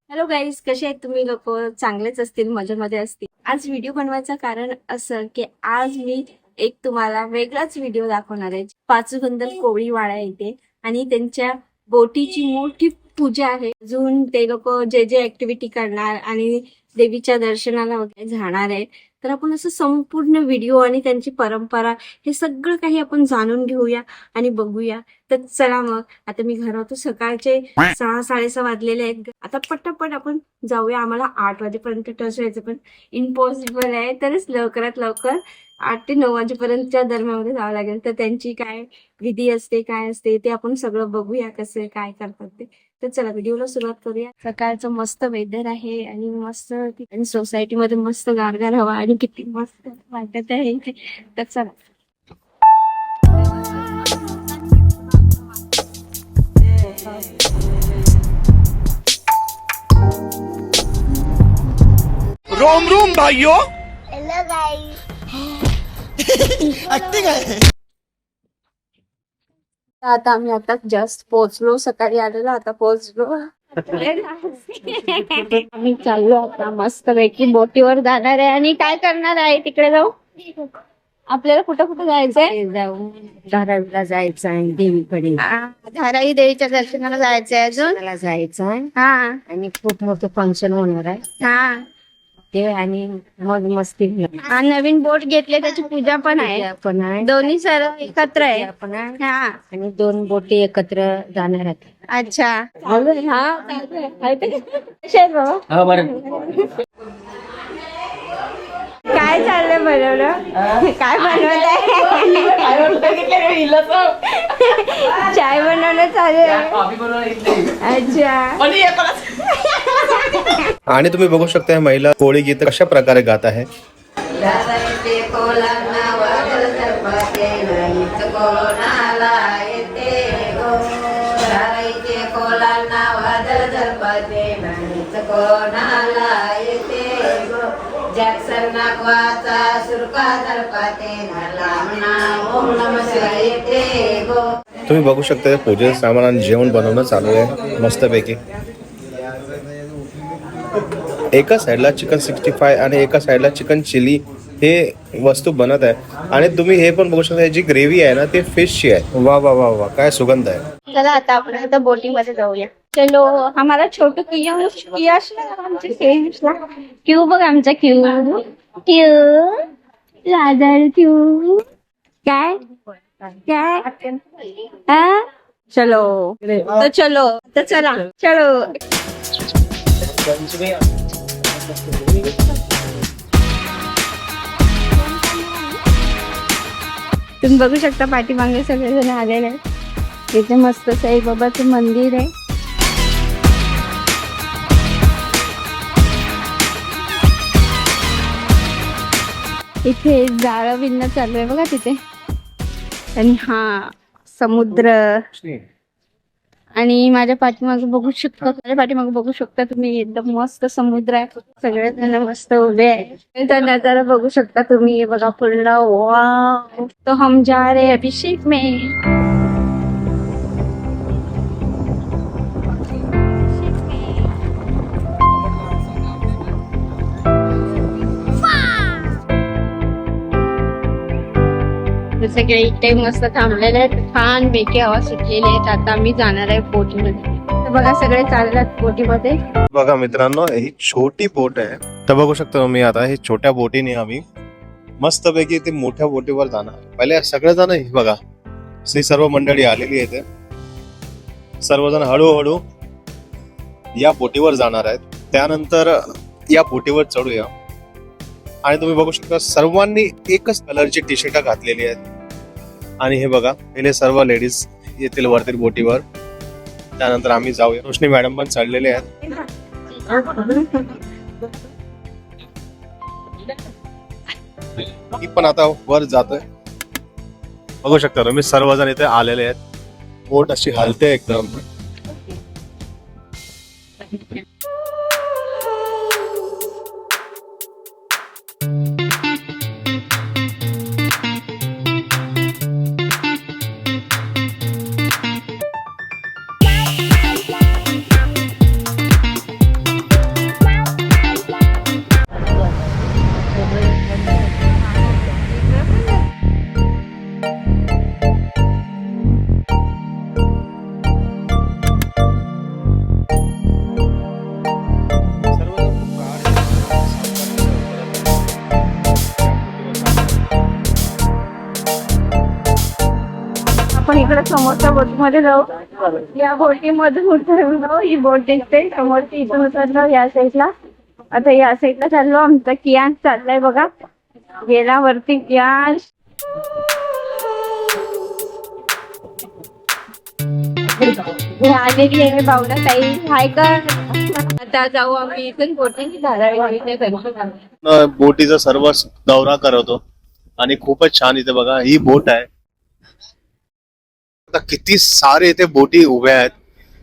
Hello guys, कसे आहेत तुम्ही लोक? चांगलेच असतील, मजेमध्ये असतील. आज व्हिडिओ बनवायचं कारण असं की आज मी एक तुम्हाला वेगळाच व्हिडिओ दाखवणार आहे. पाचगंदल कोळीवाडा येते आणि त्यांच्या बोटीची मोठी पूजा आहे. अजून ते लोक जे जे ऍक्टिव्हिटी करणार आणि देवीच्या दर्शनाला वगैरे जाणार आहे, तर आपण असं संपूर्ण व्हिडिओ आणि त्यांची परंपरा हे सगळं काही आपण जाणून घेऊया आणि बघूया. तर चला मग, आता मी घरातून सकाळचे 6-6:30 वाजलेले आहेत. आता पटापट आपण जाऊया. आम्हाला 8 वाजेपर्यंत टच व्हायचं पण इम्पॉसिबल आहे, तरच लवकरात लवकर 8 ते 9 वाजेपर्यंतच्या दरम्यान जावं लागेल. तर त्यांची काय विधी असते, काय असते ते आपण सगळं बघूया, कसं काय करतात ते. तर चला व्हिडिओला सुरुवात करूया. सकाळचं मस्त वेदर आहे आणि मस्त आणि सोसायटीमध्ये मस्त गारगार हवा आणि किती मस्त वाटत आहे इथे. तर चला. रोम रोम भाइयों. Hello guys. एक्टिंग आहे. आता आम्ही आता जस्ट पोहोचलो. सकाळी आलेलो, आता पोहोचलो. आम्ही चाललो आता मस्त पैकी बोटीवर जाणार आहे. आणि काय करणार आहे तिकडे जाऊ? आपल्याला कुठं कुठं जायचंय? जाऊ धारावीला जायचं आहे, देवीकडे धारावी देवीच्या दर्शनाला जायचंय. अजून मला जायचं आहे हा आणि खूप मोठं फंक्शन होणार आहे हा. ते आणि मग मस्ती आणि नवीन बोट घेतले, त्याची पूजा पण आहे. पण आहे, दोन्ही सर एकत्र आहे. पण आहे हा आणि 2 बोटी एकत्र जाणार आहेत. अच्छा. हा काय चाललंय बनवलं? काय बनवत आहे? चाय बनवणं चालू आहे. अच्छा. आणि तुम्ही बघू शकता महिला कोळी गीत कशा प्रकारे गात आहे. तुम्ही बघू शकता पूजेचं सामान आणि जेवण बनवणं चालू आहे मस्तपैकी. एका साईडला चिकन 65 आणि एका साईडला चिकन चिली हे वस्तू बनत आहे. आणि तुम्ही हे पण बघू शकता जी ग्रेव्ही आहे ना ते फिशची आहे. वा वा वा वा, काय सुगंध आहे. चला आता आपण आता बोटिंग मध्ये जाऊया. चलो. हमारा छोटू क्यू बघ, आमचा क्यू राधर क्यू. काय काय हा. चलो तर चलो तर चला चलो. तुम्ही बघू शकता पाठीमागे सगळेजण आलेले आहेत. इथे मस्त साईबाबाचं मंदिर आहे. इथे जाळं विणणं चालू आहे बघा तिथे. आणि हा समुद्र आणि माझ्या पाठीमागे बघू शकता तुम्ही एकदम मस्त समुद्र आहे. सगळेजण मस्त उभे आहे. तर नजारा बघू शकता तुम्ही. हे बघा पूर्ण वाव. तो हम जा रहे अभिषेक में. जसं की इथे मस्त थांबलेले आहेत. छान पैकी हवा सुटलेली आहेत. आता आम्ही जाणार आहे बोटीमध्ये. तर बघा सगळे चाललेत बोटीमध्ये. बघा मित्रांनो, ही छोटी बोट आहे. तर बघू शकतो तुम्ही आता ही छोट्या बोटीने आम्ही मस्तपैकी ते मोठ्या बोटीवर जाणार. पहिले सगळेजण हे बघा, सर्व मंडळी आलेली आहे. सर्वजण हळूहळू या बोटीवर जाणार आहेत. त्यानंतर या बोटीवर चढूया. आणि तुम्ही बघू शकता सर्वांनी एकच कलरची टी शर्ट घातलेली आहेत. आणि हे बघा, पहिले सर्व लेडीज येतील वरती बोटीवर. त्यानंतर आम्ही जाऊया. रोशनी मॅडम पण चढलेले आहेत. मी पण आता वर जातोय. बघू शकता तुम्ही सर्वजण इथे आलेले आहेत. बोट अशी हलते एकदम. आपण इकडे समोरच्या बोटीमध्ये जाऊ. या बोटीमधून उतरलो. ही बोट दिसते समोरची. इथून उतरलो या साईडला. आता या साईडला चाललो. आमचा कियान चाललाय बघा. गेला वरती कियान. आलेली आहे बावला ताई. हाय कर. आता जाऊ आम्ही इथून बोटीने धारावी. बोटीचा सर्व दौरा करतो आणि खूपच छान. इथे बघा ही बोट आहे. आता किती सारे इथे बोटी उभ्या आहेत.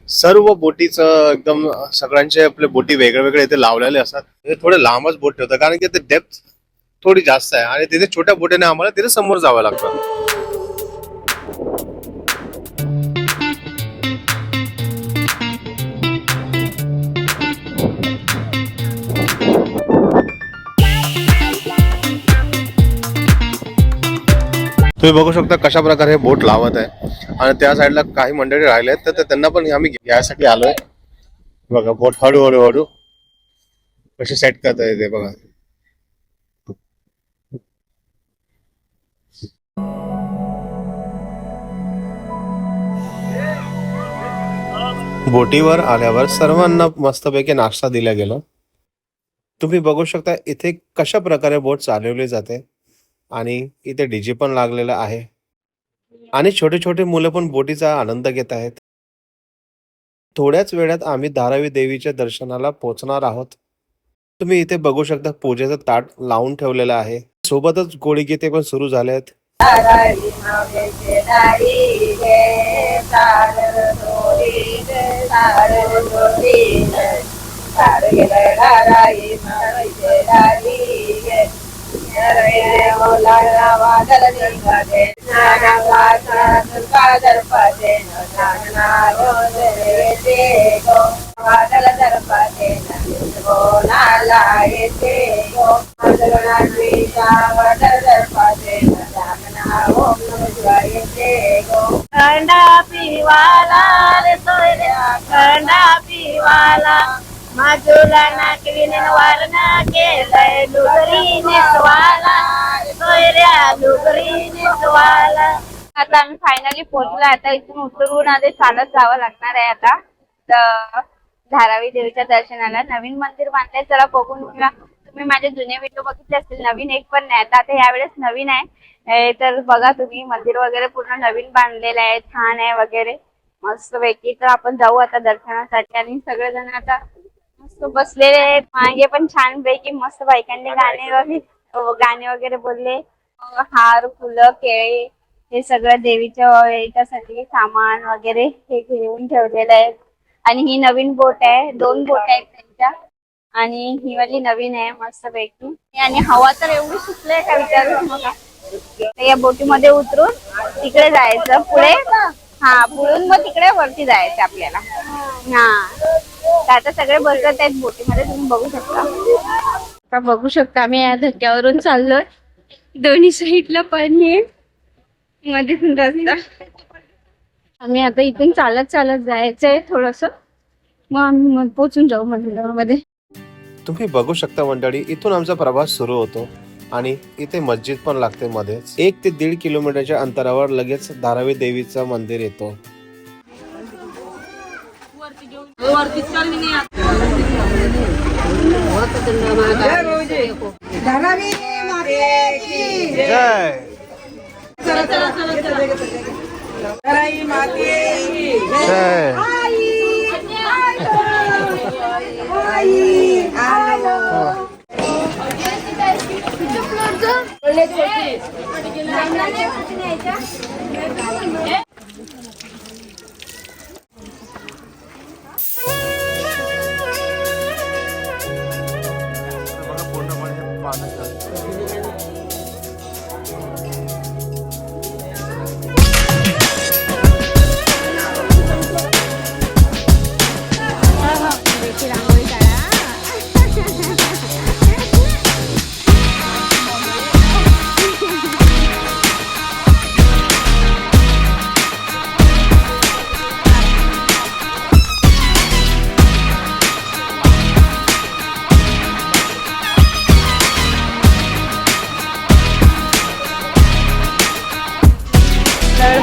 सर्व बोटीचं एकदम सगळ्यांचे आपले बोटी वेगळे वेगळे इथे लावलेले असतात. थोडे लांबच बोट ठेवतात कारण की ते डेप्थ थोडी जास्त आहे. आणि तिथे छोट्या बोटीने आम्हाला तिथे समोर जावं लागतं. तुम्ही बघू शकता कशा प्रकारे बोट लावत आहे. आणि त्या साईडला काही मंडळी राहिले आहेत. तर त्यांना पण आम्ही घ्यायसाठी आलोय. बघा बोट हळूहळू हळू कशी सेट करता येते बघा. बोटीवर आल्यावर सर्वांना मस्तपैकी नाश्ता दिला गेला. तुम्ही बघू शकता इथे कशा प्रकारे बोट चालवली जाते. आणि इथे डीजे पण लागलेला आहे. आणि छोटे छोटे मुलं पण बोटीचा आनंद घेत आहेत. थोड्याच वेळात आम्ही धारावी देवीच्या दर्शनाला पोहोचणार आहोत. तुम्ही इथे बघू शकता पूजेचं ताट लावून ठेवलेलं आहे. सोबतच गोळी गीते पण सुरू झाले आहेत. खंडा पिवाला रे सोयऱ्या खंडा पिवाला माझुला नाकवीन वारणा केलंय लुगरी नेसवाला सोयऱ्या लुगरी नेसवाला. आता आम्ही फायनली पोहोचलो. आता इथून उतरून आधी चालत जावं लागणार आहे आता तर धारावी देवीच्या दर्शनाला. नवीन मंदिर बांधलंय. चला बघून बघा. तुम्ही माझे जुने व्हिडिओ बघितले असतील. नवीन एक पण नाही. आता यावेळेस नवीन आहे. तर बघा तुम्ही मंदिर वगैरे पूर्ण नवीन बांधलेलं आहे. छान आहे वगैरे मस्त पैकी. तर आपण जाऊ आता दर्शनासाठी. आणि सगळेजण आता मस्त बसलेले आहेत. मागे पण छान पैकी मस्त बायकांनी गाणे वगैरे बोलले. हार फुलं केळे हे सगळं देवीच्या याच्यासाठी सामान वगैरे हे घेऊन ठेवलेलं आहे. आणि ही नवीन बोट आहे, 2 बोट आहेत त्यांच्या आणि ही वाली नवीन आहे मस्त पैकी. आणि हवा तर एवढी सुटली का विचारू नका. या बोटीमध्ये उतरून तिकडे जायचं पुढे, हा पुढून मग तिकडे वरती जायचं आपल्याला. हा तर आता सगळे बसत आहेत बोटीमध्ये, तुम्ही बघू शकता. आता बघू शकता आम्ही या धक्क्यावरून चाललोय. दोन्ही साईडला पाणी आहे, मध्येच रस्ता. आम्ही आता इथून चालत चालत जायचंय थोडस, मग आम्ही मग पोचून जाऊ मंदिरामध्ये. तुम्ही बघू शकता मंडळी, इथून आमचा प्रवास सुरू होतो आणि इथे मस्जिद पण लागते मध्येच. 1 ते 1.5 किलोमीटरच्या अंतरावर लगेच धारावी देवीचं मंदिर येतो.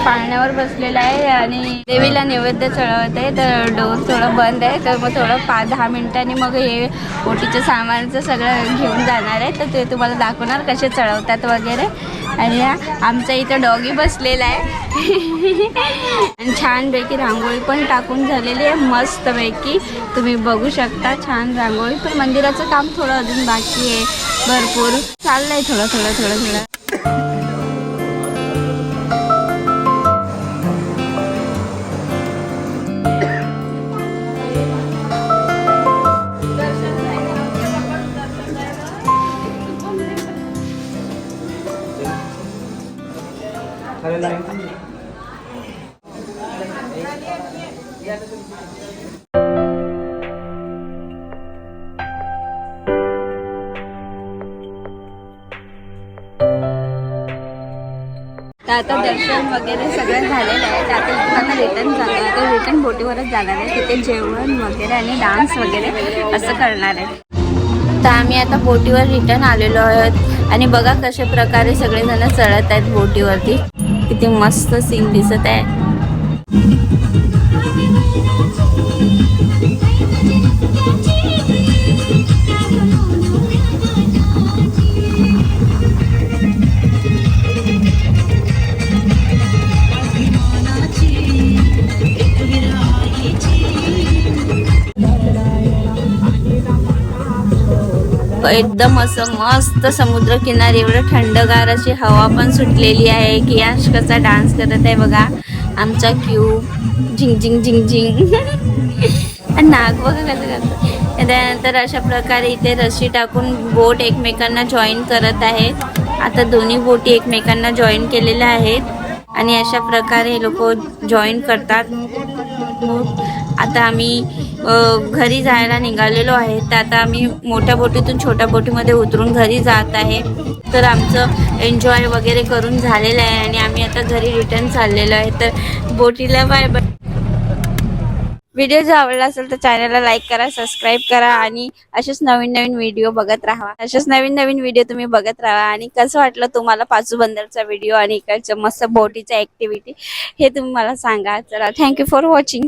पाळण्यावर बसलेला आहे आणि देवीला नैवेद्य चढवत आहे. तर डोर थोडं बंद आहे, तर मग थोडं 5-10 मिनिटांनी मग हे ओटीचं सामानचं सगळं घेऊन जाणार आहे. तर ते तुम्हाला दाखवणार कसे चढवतात वगैरे. आणि आमच्या इथं डॉगी बसलेला आहे आणि छानपैकी रांगोळी पण टाकून झालेली आहे मस्तपैकी, तुम्ही बघू शकता. छान रांगोळी, पण मंदिराचं काम थोडं अजून बाकी आहे, भरपूर चाललंय थोडं. तर आता दर्शन वगैरे सगळं झालेलं आहे. तर आता इथून आता रिटर्न जाणार आहे. तर रिटर्न बोटीवरच जाणार आहे. तिथे जेवण वगैरे आणि डान्स वगैरे असं करणार आहे. तर आम्ही आता बोटीवर रिटर्न आलेलो आहोत आणि बघा कशा प्रकारे सगळेजण चढत आहेत बोटीवरती. किती मस्त सीन दिसत आहे. एकदम असं मस्त समुद्र किनारी, एवढं थंडगार अशी हवा पण सुटलेली आहे की यश कसा डान्स करत आहे बघा आमचा क्यूब. झिंग झिंग झिंग झिंग आणि नाग बघा कसं करतं. त्यानंतर अशा प्रकारे इथे रस्सी टाकून बोट एकमेकांना जॉईन करत आहेत. आता दोन्ही बोटी एकमेकांना जॉईन केलेल्या आहेत आणि अशा प्रकारे हे लोक जॉईन करतात. आता आम्ही घरी जायला निघालेलो आहे. तर आता आम्ही मोठ्या बोटीतून छोट्या बोटीमध्ये उतरून घरी जात आहे. तर आमचं एन्जॉय वगैरे करून झालेलं आहे आणि आम्ही आता घरी रिटर्न चाललेलो आहे. तर बोटीला बाय बाय. व्हिडिओ जर आवडला असेल तर चॅनलला लाईक करा, सबस्क्राईब करा आणि असेच नवीन व्हिडिओ बघत राहा. असेच नवीन व्हिडिओ तुम्ही बघत राहा. आणि कसं वाटलं तुम्हाला पाचूबंदरचा व्हिडिओ आणि इकडचं मस्त बोटीचा ऍक्टिव्हिटी हे तुम्ही मला सांगा. चला, थँक्यू फॉर वॉचिंग.